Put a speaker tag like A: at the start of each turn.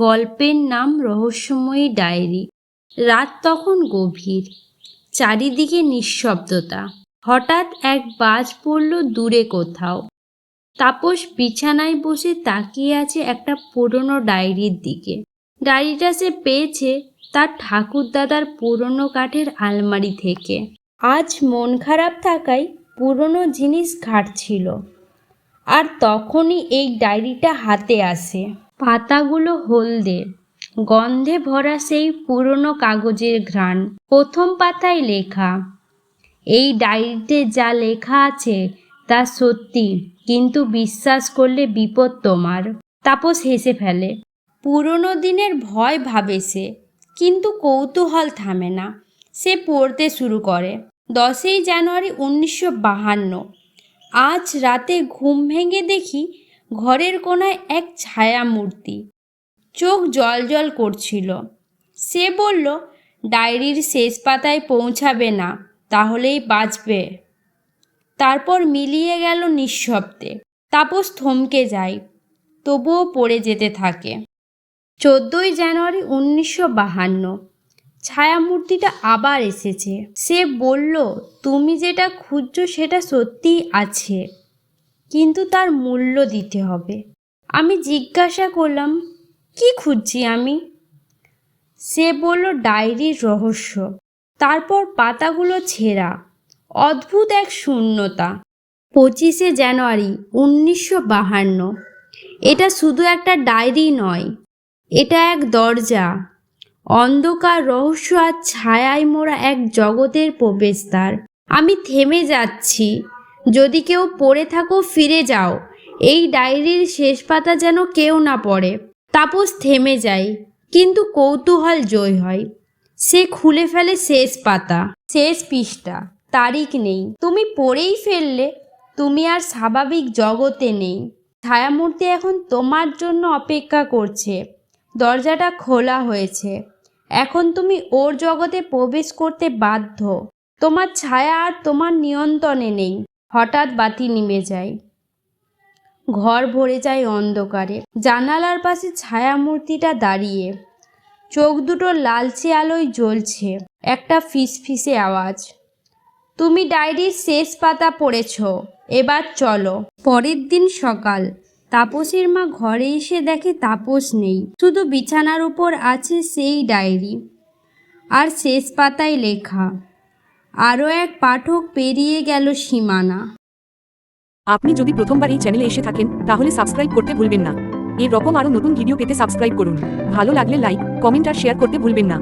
A: গল্পের নাম রহস্যময়ী ডায়েরি। রাত তখন গভীর, চারিদিকে নিঃশব্দতা। হঠাৎ এক বাজ পড়ল দূরে কোথাও। তাপস বিছানায় বসে তাকিয়ে আছে একটা পুরনো ডায়েরির দিকে। ডায়েরিটা সে পেয়েছে তার ঠাকুরদাদার পুরনো কাঠের আলমারি থেকে। আজ মন খারাপ থাকায় পুরনো জিনিস ঘাঁটছিল, আর তখনই এই ডায়েরিটা হাতে আসে। পাতাগুলো হলদে, গন্ধে ভরা সেই পুরনো কাগজের ঘ্রাণ। প্রথম পাতায় লেখা, এই ডায়েরিতে যা লেখা আছে তা সত্যি, কিন্তু বিশ্বাস করলে বিপদ তোমার। তাপস হেসে ফেলে। পুরনো দিনের ভয় ভাবে সে, কিন্তু কৌতূহল থামে না। সে পড়তে শুরু করে। 10ই জানুয়ারি 1952। আজ রাতে ঘুম ভেঙে দেখি ঘরের কোনায় এক ছায়া মূর্তি। চোখ জলজল করছিল। সে বলল, ডায়েরির শেষ পাতায় পৌঁছাবে না, তাহলেই বাঁচবে। তারপর মিলিয়ে গেল নিঃশব্দে। তাপস থমকে যায়, তবুও পড়ে যেতে থাকে। 14ই জানুয়ারি 1952। ছায়ামূর্তিটা আবার এসেছে। সে বলল, তুমি যেটা খুঁজছো সেটা সত্যিই আছে, কিন্তু তার মূল্য দিতে হবে। আমি জিজ্ঞাসা করলাম, কি খুঁজছি আমি? সে বলল, ডায়েরির রহস্য। তারপর পাতাগুলো ছেঁড়া, অদ্ভুত এক শূন্যতা। 25শে জানুয়ারি 1952। এটা শুধু একটা ডায়েরি নয়, এটা এক দরজা, অন্ধকার, রহস্য আর ছায়ায় মোড়া এক জগতের প্রবেশদ্বার। আমি থেমে যাচ্ছি। যদি কেউ পড়ে থাকো, ফিরে যাও। এই ডায়েরির শেষ পাতা যেন কেউ না পড়ে। তাপস থেমে যায়, কিন্তু কৌতূহল জয় হয়। সে খুলে ফেলে শেষ পাতা। শেষ পৃষ্ঠা, তারিখ নেই। তুমি পড়েই ফেললে, তুমি আর স্বাভাবিক জগতে নেই। ছায়ামূর্তি এখন তোমার জন্য অপেক্ষা করছে। দরজাটা খোলা হয়েছে, এখন তুমি ওর জগতে প্রবেশ করতে বাধ্য। তোমার ছায়া আর তোমার নিয়ন্ত্রণে নেই। হঠাৎ বাতি নিভে যায়, ঘর ভরে যায় অন্ধকারে। জানালার পাশে ছায়ামূর্তিটা দাঁড়িয়ে, চোখ দুটো লালচে আলোয় জ্বলছে। একটা ফিসফিসে আওয়াজ, তুমি ডায়েরির শেষ পাতা পড়েছ, এবার চলো। পরের দিন সকাল। তাপসের মা ঘরে এসে দেখে তাপস নেই, শুধু বিছানার উপর আছে সেই ডায়েরি, আর শেষ পাতায় লেখা, আরও এক পাঠক পেরিয়ে গেল সীমানা।
B: আপনি যদি প্রথমবার এই চ্যানেলে এসে থাকেন, তাহলে সাবস্ক্রাইব করতে ভুলবেন না। এরকম আরও নতুন ভিডিও পেতে সাবস্ক্রাইব করুন। ভালো লাগলে লাইক, কমেন্ট আর শেয়ার করতে ভুলবেন না।